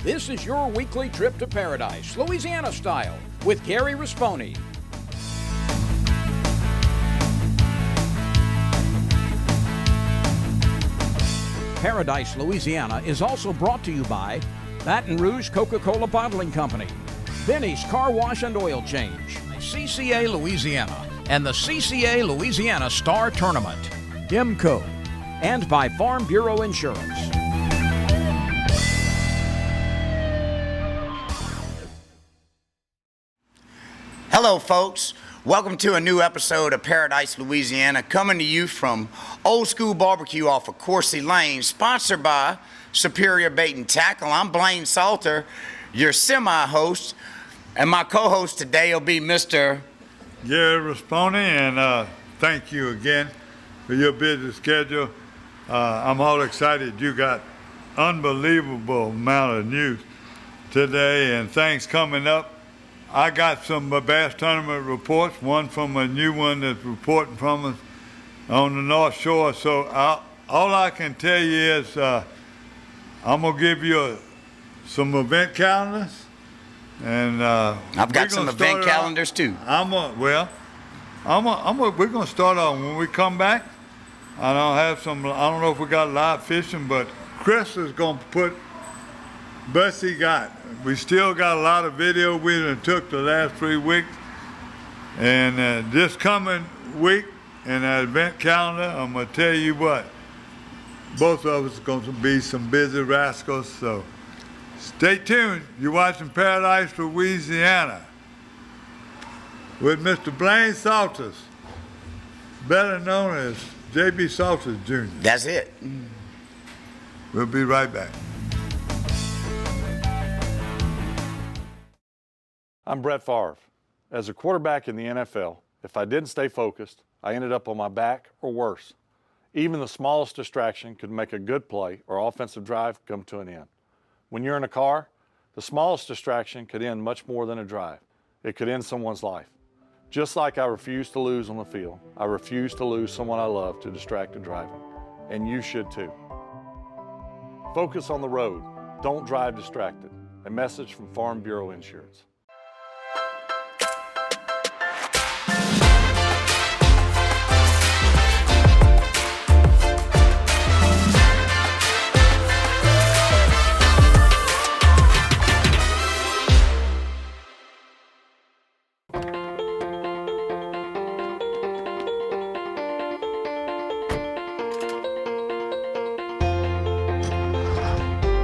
This is your weekly trip to paradise, Louisiana style, with Gary Risponi. Paradise, Louisiana is also brought to you by Baton Rouge Coca-Cola Bottling Company, Benny's Car Wash and Oil Change, CCA Louisiana, and the CCA Louisiana Star Tournament, IMCO, and by Farm Bureau Insurance. Hello, folks. Welcome to a new episode of Paradise, Louisiana, coming to you from Old School Barbecue off of Coursey Lane, sponsored by Superior Bait and Tackle. I'm Blaine Salter, your semi-host, and my co-host today will be Mr. Gary Risponi, and thank you again for your busy schedule. I'm all excited. You got unbelievable amount of news today and things coming up. I got some bass tournament reports, one from a new one that's reporting from us on the North Shore. So all I can tell you is I'm going to give you some event calendars. And I've got some event calendars too. We're going to start off when we come back. I don't know if we got live fishing, but Chris is going to put best he got. We still got a lot of video we done took the last 3 weeks. And this coming week in that event calendar, I'm going to tell you what, both of us are going to be some busy rascals. So stay tuned. You're watching Paradise, Louisiana with Mr. Blaine Salters, better known as J.B. Salters Jr. That's it. We'll be right back. I'm Brett Favre. As a quarterback in the NFL, if I didn't stay focused, I ended up on my back or worse. Even the smallest distraction could make a good play or offensive drive come to an end. When you're in a car, the smallest distraction could end much more than a drive. It could end someone's life. Just like I refuse to lose on the field, I refuse to lose someone I love to distracted driving. And you should too. Focus on the road. Don't drive distracted. A message from Farm Bureau Insurance.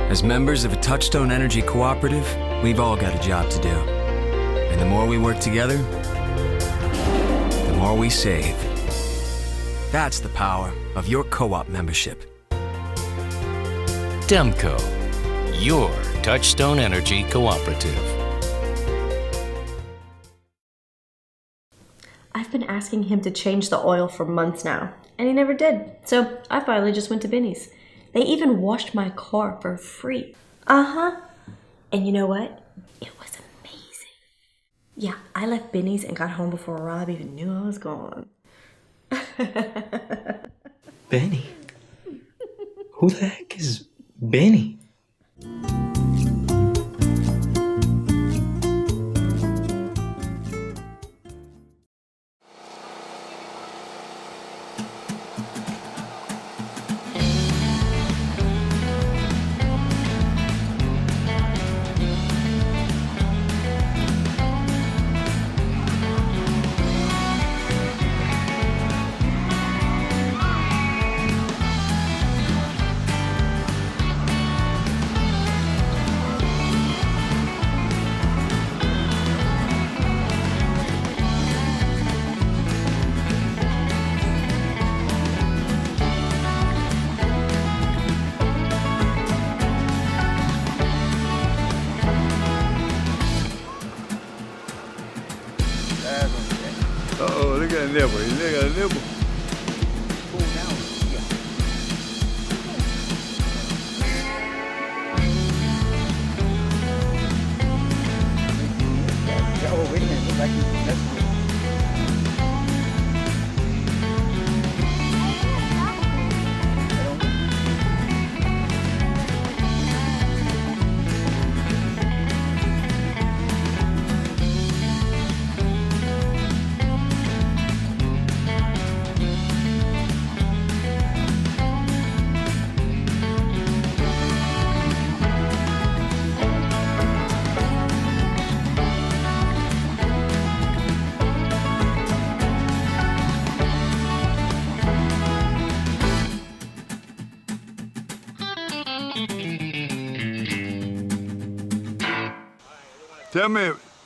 As members of a Touchstone Energy cooperative, we've all got a job to do. And the more we work together, the more we save. That's the power of your co-op membership. Demco, your Touchstone Energy cooperative. I've been asking him to change the oil for months now, and he never did. So I finally just went to Benny's. They even washed my car for free. And you know what? It was amazing. Yeah, I left Benny's and got home before Rob even knew I was gone. Benny? Who the heck is Benny? Uh-oh, look at the nibble. Look at the nibble. Oh, wait a minute. Looks like that's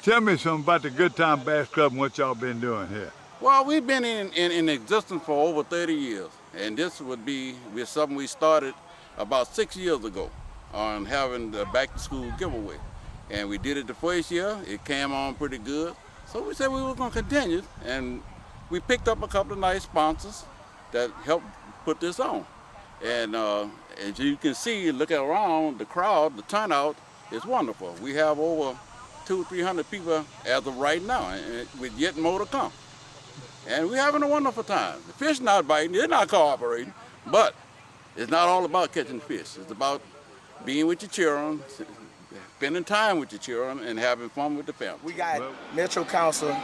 Tell me something about the Good Time Bass Club and what y'all been doing here. Well, we've been in existence for over 30 years, and this would be something we started about 6 years ago on having the back-to-school giveaway. And we did it the first year. It came on pretty good. So we said we were going to continue, and we picked up a couple of nice sponsors that helped put this on. And as you can see, looking around, the crowd, the turnout is wonderful. We have over 200-300 people as of right now, and with yet more to come. And we're having a wonderful time. The fish not biting, they're not cooperating, but it's not all about catching fish. It's about being with your children, spending time with your children, and having fun with the family. We got Metro Council,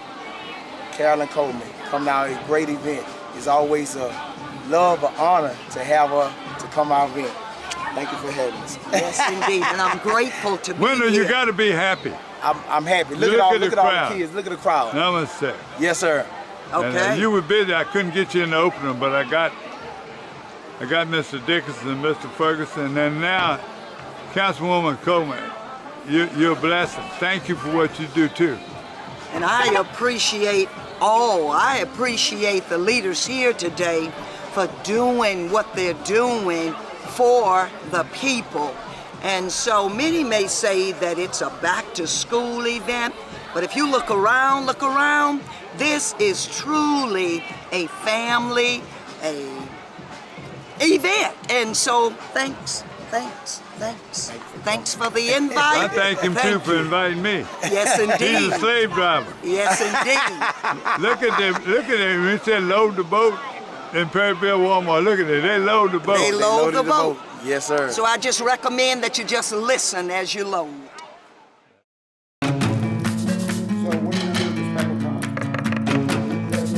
Carolyn Coleman, coming out, a great event. It's always a love, an honor to have her to come our event. Thank you for having us. Yes, indeed, and I'm grateful to be Wendell, here. you got to be happy. I'm happy. Look at all the kids. Look at the crowd. Namaste. Yes, sir. Okay. And, you were busy. I couldn't get you in the opener, but I got Mr. Dickinson and Mr. Ferguson, and now Councilwoman Coleman. You're a blessing. Thank you for what you do too. And I appreciate the leaders here today for doing what they're doing for the people. And so many may say that it's a back-to-school event, but if you look around, this is truly a family event. And so thanks for the invite. I thank him too for inviting me. Yes, indeed. He's a slave driver. Yes, indeed. Look at them. He said load the boat in Perryville, Walmart. Look at it. They load the boat. They load the boat. Yes, sir. So I just recommend that you just listen as you load. So what do you do with this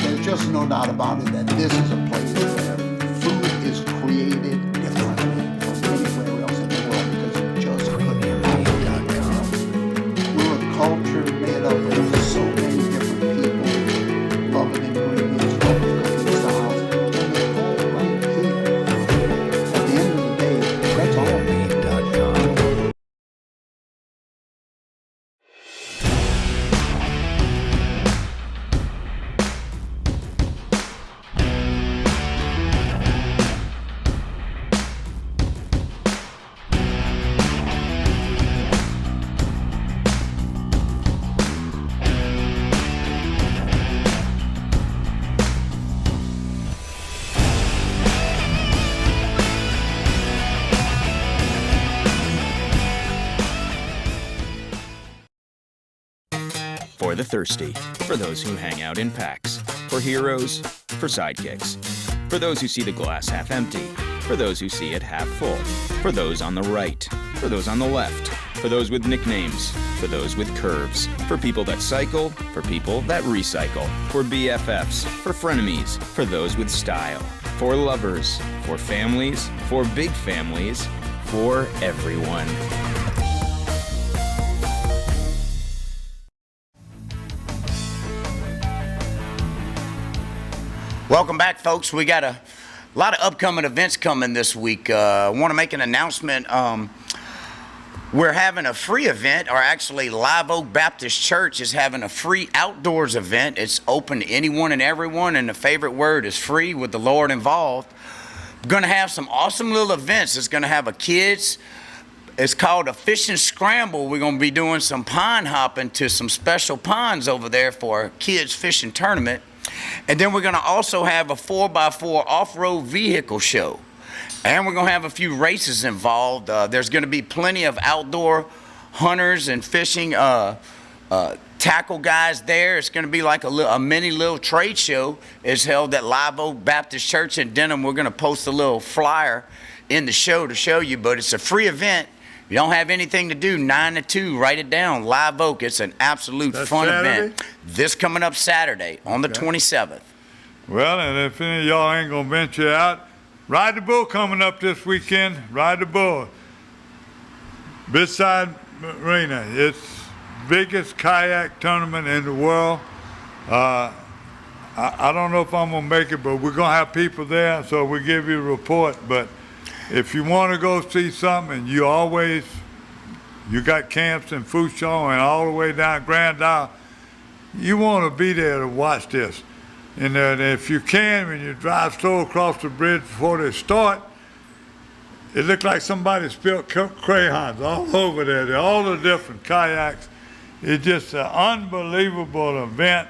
There's just no doubt about it that this is a place where food is created differently from anywhere else in the world because it just couldn't happen. We're a culture made up of so many different people, loving ingredients, loving cooking styles, and they're all right here. At the end of the day, that's all. For the thirsty, for those who hang out in packs, for heroes, for sidekicks, for those who see the glass half empty, for those who see it half full, for those on the right, for those on the left, for those with nicknames, for those with curves, for people that cycle, for people that recycle, for BFFs, for frenemies, for those with style, for lovers, for families, for big families, for everyone. Welcome back, folks. We got a lot of upcoming events coming this week. I want to make an announcement. We're having a free event, or actually Live Oak Baptist Church is having a free outdoors event. It's open to anyone and everyone, and the favorite word is free with the Lord involved. We're going to have some awesome little events. It's going to have it's called a fishing scramble. We're going to be doing some pond hopping to some special ponds over there for a kids fishing tournament. And then we're going to also have a 4x4 off-road vehicle show. And we're going to have a few races involved. There's going to be plenty of outdoor hunters and fishing tackle guys there. It's going to be like a mini little trade show. It's held at Live Oak Baptist Church in Denham. We're going to post a little flyer in the show to show you, but it's a free event. If you don't have anything to do, 9 to 2, write it down. Live Oak. It's an absolute fun event. This coming up Saturday on the 27th. Well, and if any of y'all ain't going to venture out, Ride the Bull coming up this weekend. Ride the Bull. Beachside Marina. It's biggest kayak tournament in the world. I don't know if I'm going to make it, but we're going to have people there, so we'll give you a report. But if you want to go see something, you got camps in Fouchon and all the way down Grand Isle, you want to be there to watch this. And if you can, when you drive slow across the bridge before they start, it looked like somebody spilled crayons all over there. All the different kayaks. It's just an unbelievable event.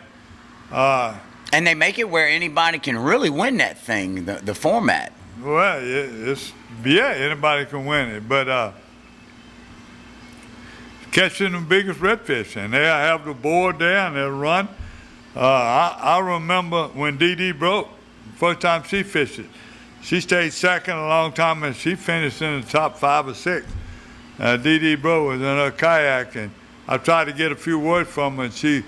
And they make it where anybody can really win that thing, the format. Well, anybody can win it. But catching the biggest redfish, and they'll have the board there and they'll run. I remember when Dee Dee broke, first time she fished it. She stayed second a long time and she finished in the top 5 or 6. Dee Dee Bro was in her kayak, and I tried to get a few words from her, and she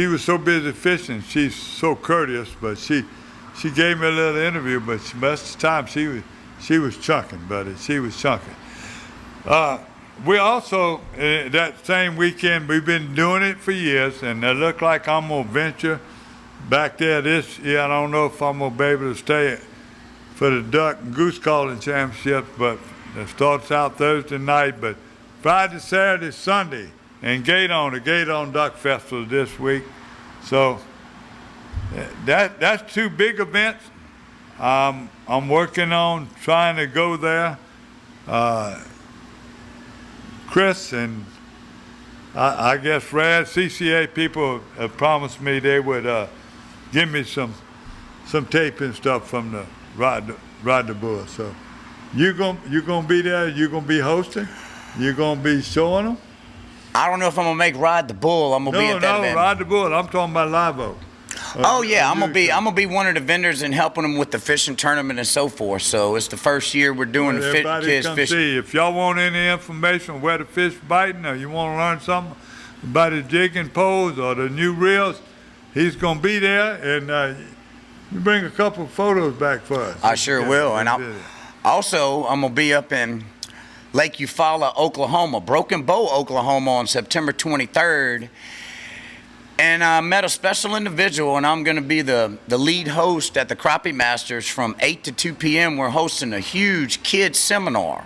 was so busy fishing. She's so courteous, but she gave me a little interview, but most of the time she was chunking, buddy. She was chunking. We also, that same weekend, we've been doing it for years, and it looked like I'm going to venture back there this year. I don't know if I'm going to be able to stay for the Duck and Goose Calling Championships, but it starts out Thursday night, but Friday, Saturday, Sunday, and the Gate On Duck Festival this week. So that's 2 big events. I'm working on trying to go there. Chris and I guess Rad, CCA people have promised me they would give me some tape and stuff from the Ride the Bull. So you gonna be there? You gonna be hosting? You gonna be showing them? I don't know if I'm gonna make Ride the Bull. I'm gonna be at that event. No, Ride the Bull. I'm talking about Live-O. Oh yeah, I'm gonna be one of the vendors and helping them with the fishing tournament and so forth. So it's the first year we're doing the kids come fishing. See. If y'all want any information on where the fish biting, or you want to learn something about the jigging poles or the new reels, he's gonna be there, and you bring a couple of photos back for us. I sure will, and I'm gonna be up in Lake Eufaula, Oklahoma, Broken Bow, Oklahoma, on September 23rd. And I met a special individual, and I'm going to be the lead host at the Crappie Masters from 8 to 2 p.m. We're hosting a huge kids seminar.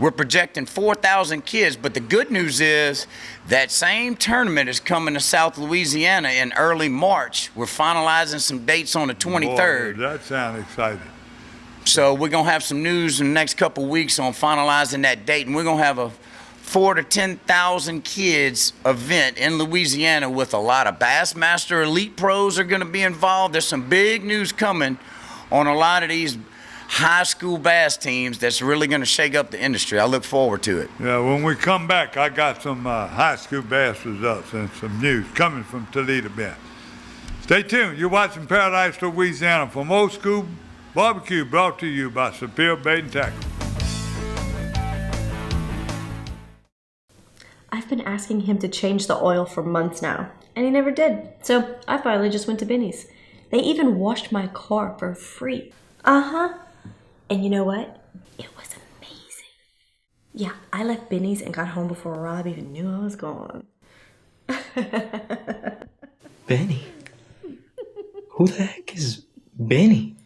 We're projecting 4,000 kids, but the good news is that same tournament is coming to South Louisiana in early March. We're finalizing some dates on the 23rd. Boy, that sounds exciting. So we're going to have some news in the next couple weeks on finalizing that date, and we're going to have a 4,000 to 10,000 kids event in Louisiana with a lot of Bassmaster Elite pros are going to be involved. There's some big news coming on a lot of these high school bass teams that's really going to shake up the industry. I look forward to it. Yeah, when we come back, I got some high school bass results and some news coming from Toledo Bend. Stay tuned. You're watching Paradise, Louisiana from Old School Barbecue, brought to you by Superior Bait and Tackle. I've been asking him to change the oil for months now, and he never did. So I finally just went to Benny's. They even washed my car for free. Uh-huh. And you know what? It was amazing. Yeah, I left Benny's and got home before Rob even knew I was gone. Benny? Who the heck is Benny?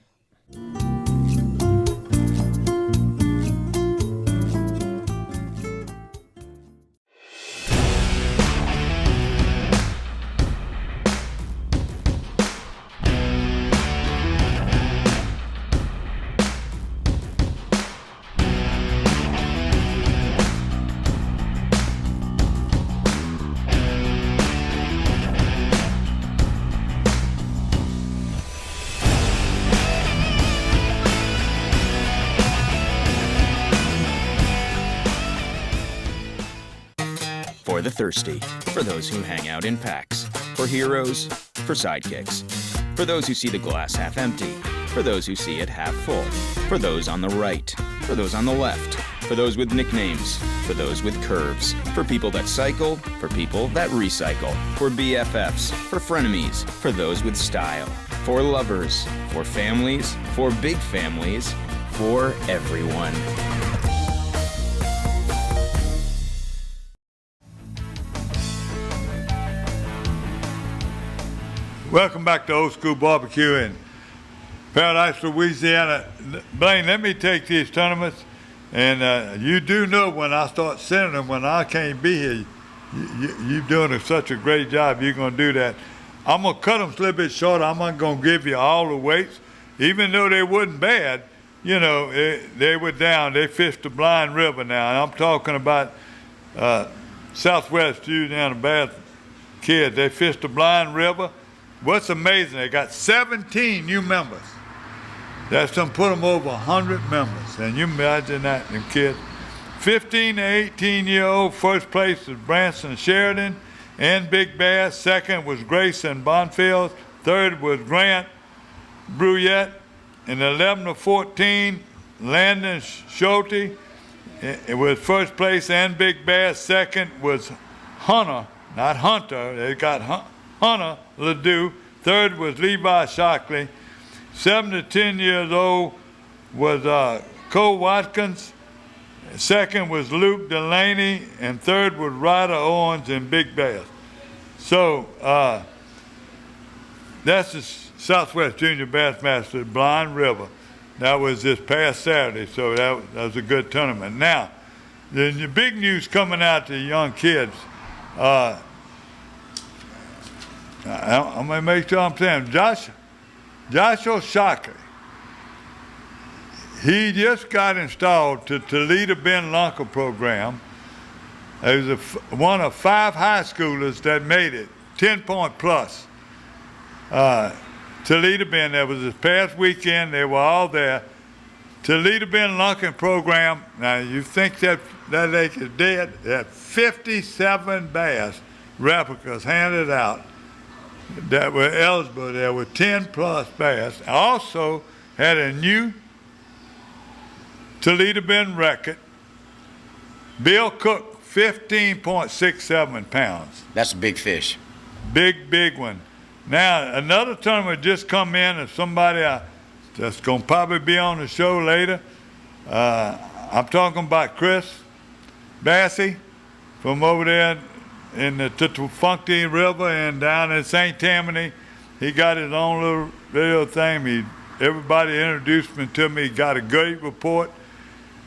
For the thirsty, for those who hang out in packs, for heroes, for sidekicks, for those who see the glass half empty, for those who see it half full, for those on the right, for those on the left, for those with nicknames, for those with curves, for people that cycle, for people that recycle, for BFFs, for frenemies, for those with style, for lovers, for families, for big families, for everyone. Welcome back to Old School Barbecue, and Paradise, Louisiana. Blaine, let me take these tournaments, and you do know when I start sending them, when I can't be here, you're doing such a great job. You're going to do that. I'm going to cut them a little bit short. I'm not going to give you all the weights. Even though they wasn't bad, you know, they were down. They fished the Blind River now. And I'm talking about Southwest Louisiana Bass kids. They fished the Blind River. What's amazing, they got 17 new members. That's them put them over 100 members. And you imagine that, them kids. 15 to 18-year-old, first place was Branson Sheridan and Big Bass. Second was Grayson Bonfield. Third was Grant Bruyette. And 11 to 14, Landon Schulte. It was first place and Big Bass. Second was Hunter, not Hunter. They got Hunter Ledoux. Third was Levi Shockley. 7 to 10 years old was Cole Watkins. Second was Luke Delaney, and third was Ryder Owens and Big Bass. So that's the Southwest Junior Bass Masters Blind River. That was this past Saturday, so that was a good tournament. Now, the big news coming out to the young kids. I'm going to make sure I'm saying, Joshua Shockley, he just got installed to Toledo Ben Lunker program. He was one of 5 high schoolers that made it, 10-point plus. Toledo Ben, that was this past weekend, they were all there. Toledo Ben Lunker program, now you think that lake is dead? They had 57 bass replicas handed out that were eligible. There were 10 plus bass. Also had a new Toledo Bend record. Bill Cook, 15.67 pounds. That's a big fish. Big one. Now, another tournament just come in, and somebody that's going to probably be on the show later. I'm talking about Chris Bassey from over there in the Tufunky River and down in St. Tammany. He got his own little video thing. Everybody introduced me to me. He got a great report.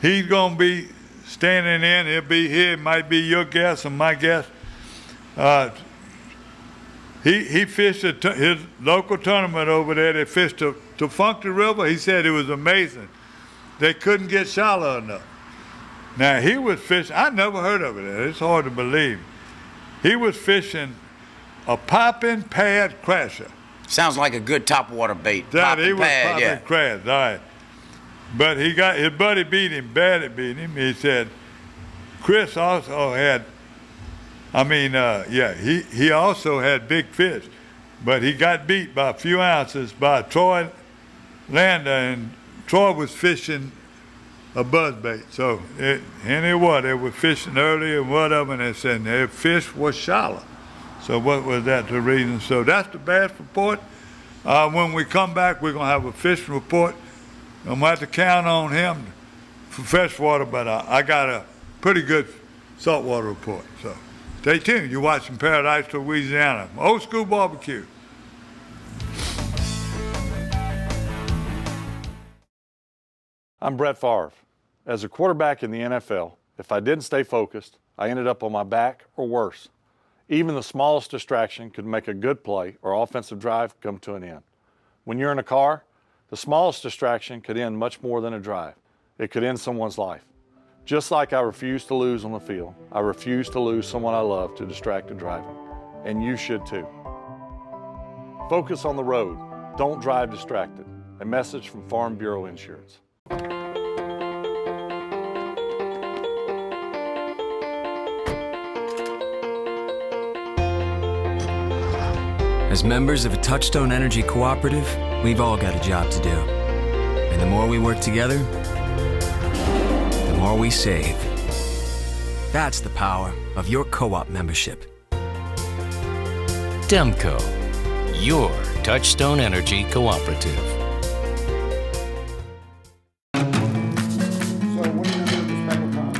He's going to be standing in. He'll be here. It might be your guess or my guess. He fished his local tournament over there. They fished to Tufunky River. He said it was amazing. They couldn't get shallow enough. Now, he was fishing. I never heard of it. It's hard to believe. He was fishing a popping pad crasher. Sounds like a good topwater bait. He was popping crabs, all right. But he got his buddy beat him, bad at beating him. He said, Chris also had, he also had big fish, but he got beat by a few ounces by Troy Landa, and Troy was fishing a buzzbait. So, they were fishing early and whatever, and they said their fish was shallow. So what was that the reason? So that's the bass report. When we come back, we're going to have a fishing report. I'm going to have to count on him for freshwater, but I got a pretty good saltwater report. So stay tuned. You're watching Paradise, Louisiana. Old School Barbecue. I'm Brett Favre. As a quarterback in the NFL, if I didn't stay focused, I ended up on my back or worse. Even the smallest distraction could make a good play or offensive drive come to an end. When you're in a car, the smallest distraction could end much more than a drive. It could end someone's life. Just like I refuse to lose on the field, I refuse to lose someone I love to distracted driving. And you should too. Focus on the road. Don't drive distracted. A message from Farm Bureau Insurance. As members of a Touchstone Energy Cooperative, we've all got a job to do. And the more we work together, the more we save. That's the power of your co-op membership. Demco, your Touchstone Energy Cooperative. So what are you going to do with the speckled cod?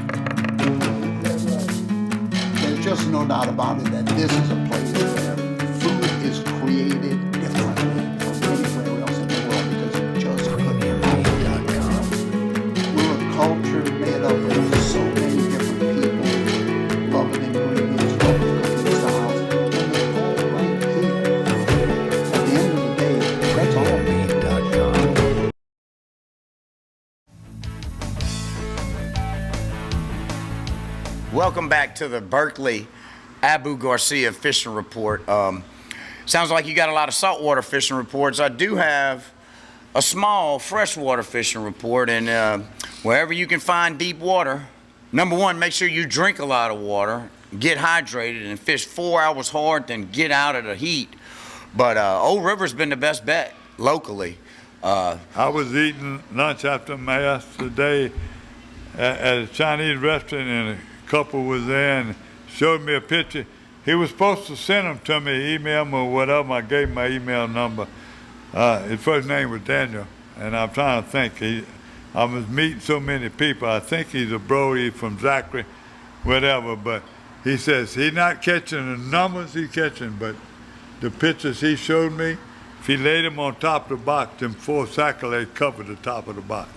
There's just no doubt about it that this is a place where food is created differently from anywhere else in the world because Welcome back to the Berkeley Abu Garcia Fishing Report. Sounds like you got a lot of saltwater fishing reports. I do have a small freshwater fishing report, and wherever you can find deep water, number one, make sure you drink a lot of water, get hydrated, and fish 4 hours hard, then get out of the heat. But Old River's been the best bet locally. I was eating lunch after Mass today at a Chinese restaurant, and a couple was there and showed me a picture. He was supposed to send them to me, email me or whatever. I gave him my email number. His first name was Daniel, and I'm trying to think. I was meeting so many people. I think he's a Brody from Zachary, whatever. But he says he's not catching the numbers he's catching, but the pictures he showed me, if he laid them on top of the box, them 4 saccolades covered the top of the box.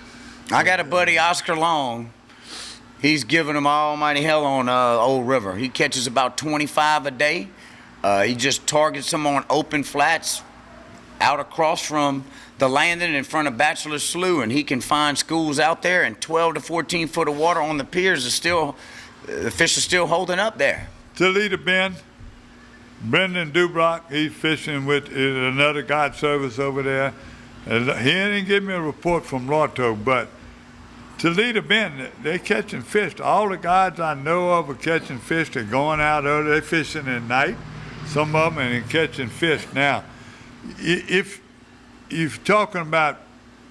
I got a buddy, Oscar Long. He's giving them almighty hell on Old River. He catches about 25 a day. He just targets them on open flats out across from the landing in front of Bachelor Slough, and he can find schools out there, and 12 to 14 foot of water on the piers is still, the fish are still holding up there. Toledo Bend, Brendan Dubrock, he's fishing with another guide service over there. And he didn't give me a report from Lotto, but Toledo Bend, they catching fish. All the guides I know of are catching fish. They're going out early. They're fishing at night, some of them, and they're catching fish. Now, if you're talking about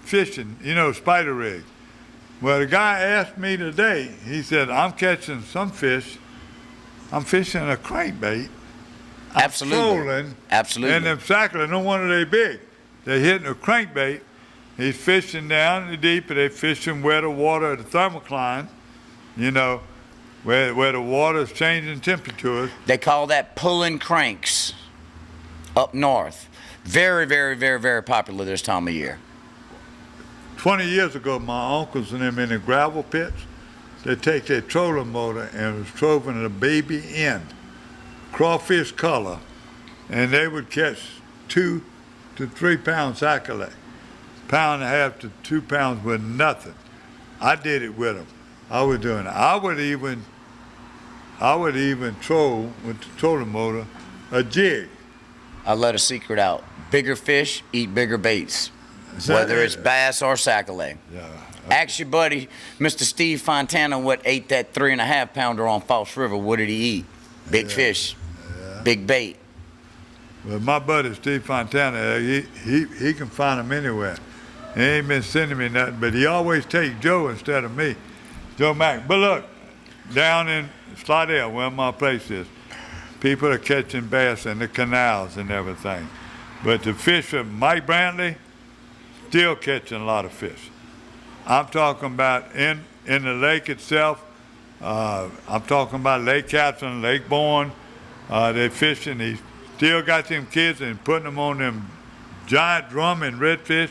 fishing, you know, spider rigs. Well, the guy asked me today, he said, I'm catching some fish. I'm fishing a crankbait. Absolutely. Trolling, Absolutely. and them sacklers, no wonder they big. They're hitting a crankbait. He's fishing down in the deep, and they're fishing where the water, the thermocline, you know, where the water is changing temperatures. They call that pulling cranks up north. Very, very, very, very popular this time of year. 20 years ago, my uncles and them in the gravel pits, they take their trolling motor and was trolling a baby end, crawfish color, and they would catch 2 to 3 pound saccolade. 1.5 to 2 pounds with nothing. I did it with them. I was doing it. I would even troll with the trolling motor a jig. I let a secret out. Bigger fish eat bigger baits, whether it's bass or saccolade. Yeah. Ask your buddy, Mr. Steve Fontana, what ate that 3.5 pounder on False River. What did he eat? Big fish, big bait. Well, my buddy Steve Fontana, he can find them anywhere. He ain't been sending me nothing, but he always takes Joe instead of me, Joe Mack. But look, down in Slidell, where my place is, people are catching bass in the canals and everything. But the fish from Mike Brantley, still catching a lot of fish. I'm talking about in the lake itself. I'm talking about Lake Catherine, Lake Bourne. They're fishing. He still got them kids and putting them on them giant drum and redfish.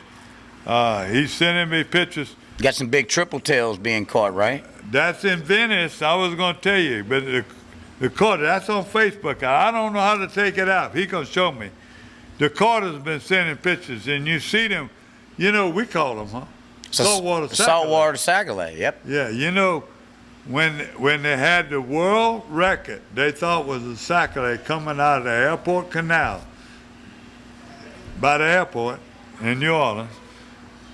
He's sending me pictures. You got some big triple tails being caught, right? That's in Venice. I was going to tell you, but the Carter, that's on Facebook. I don't know how to take it out. He going to show me. The Carter's been sending pictures, and you see them. You know, we call them, huh? Saltwater saccolade. Saltwater saccolade, yep. Yeah, you know, when they had the world record, they thought was a saccolade coming out of the airport canal by the airport in New Orleans.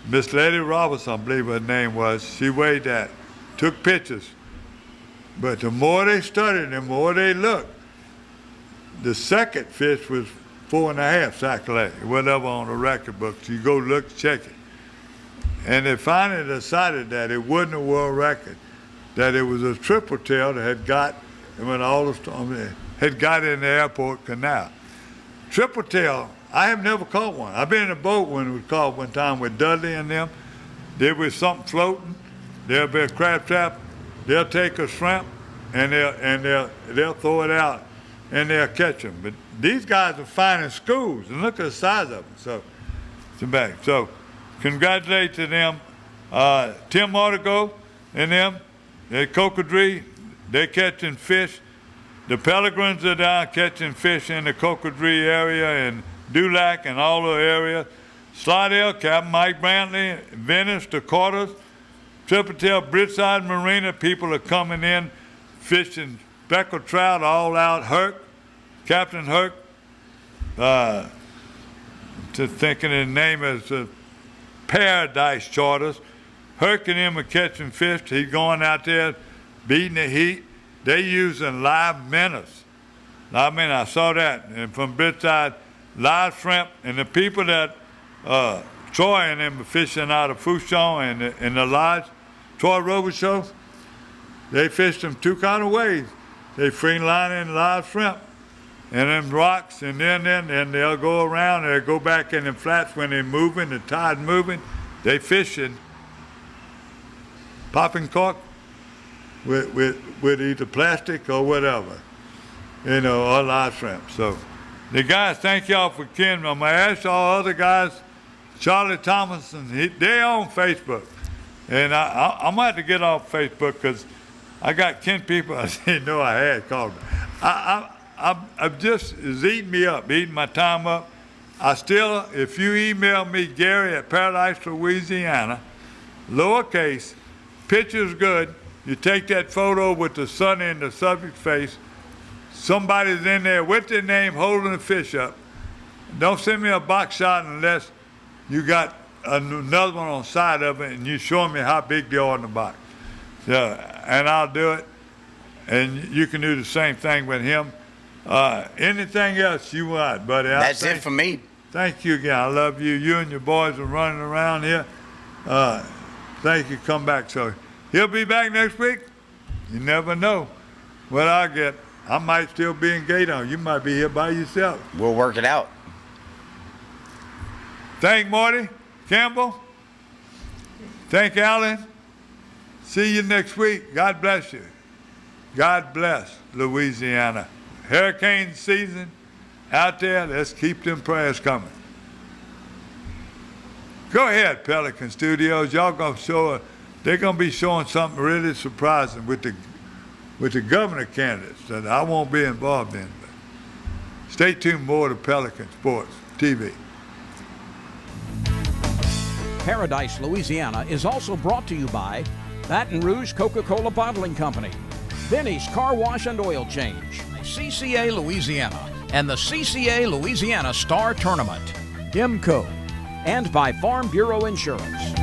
Miss Lady Robertson, I believe her name was, she weighed that, took pictures. But the more they studied, the more they looked. The second fish was 4.5 saccolade, whatever on the record books. You go look, check it. And they finally decided that it wasn't a world record, that it was a triple tail that had got, when all the storm had got in the airport canal. Triple tail, I have never caught one. I've been in a boat when it was caught one time with Dudley and them. There was something floating. There'll be a crab trap. They'll take a shrimp and they'll throw it out and they'll catch them. But these guys are finding schools, and look at the size of them. So congratulate to them. Tim Artigo and them, at Cocodrie, they're catching fish. The Pellegrins are down catching fish in the Cocodrie area and Dulac and all the areas. Slidell, Captain Mike Brantley, Venice, the Carters, Triple Tail, Britside Marina, people are coming in fishing speckled trout all out. Herc, Captain Herc, just thinking his name is Paradise Charters. Herc and him are catching fish. He's going out there beating the heat. They using live minnows. I mean, I saw that. And from Britside, live shrimp. And the people that Troy and them are fishing out of Fouchon and the lodge, Troy Rover Show, they fish them two kind of ways. They free line in live shrimp and them rocks, and then they'll go around, they'll go back in the flats when they're moving, the tide moving. They fishing, popping cork with either plastic or whatever, you know, or live shrimp. So the guys, thank y'all for Ken. I'm gonna ask y'all other guys, Charlie Thomas, they on Facebook. And I'm gonna have to get off Facebook because I got 10 people I didn't know I had called me. I'm just, it's eating me up, eating my time up. I still, if you email me, Gary at Paradise, Louisiana, lowercase, picture's good. You take that photo with the sun in the subject face. Somebody's in there with their name holding the fish up. Don't send me a box shot unless you got another one on the side of it and you show me how big they are in the box. Yeah, and I'll do it. And you can do the same thing with him. Anything else you want, buddy? That's it for me. Thank you again. I love you. You and your boys are running around here. Thank you. Come back. So he'll be back next week. You never know what I get. I might still be in Gaydon. You might be here by yourself. We'll work it out. Thank Marty Campbell. Thank Alan. See you next week. God bless you. God bless Louisiana. Hurricane season out there. Let's keep them prayers coming. Go ahead, Pelican Studios. Y'all gonna show. They're gonna be showing something really surprising with the governor candidates that I won't be involved in. But stay tuned more to Pelican Sports TV. Paradise, Louisiana is also brought to you by Baton Rouge Coca-Cola Bottling Company, Benny's Car Wash and Oil Change, CCA Louisiana, and the CCA Louisiana Star Tournament, IMCO, and by Farm Bureau Insurance.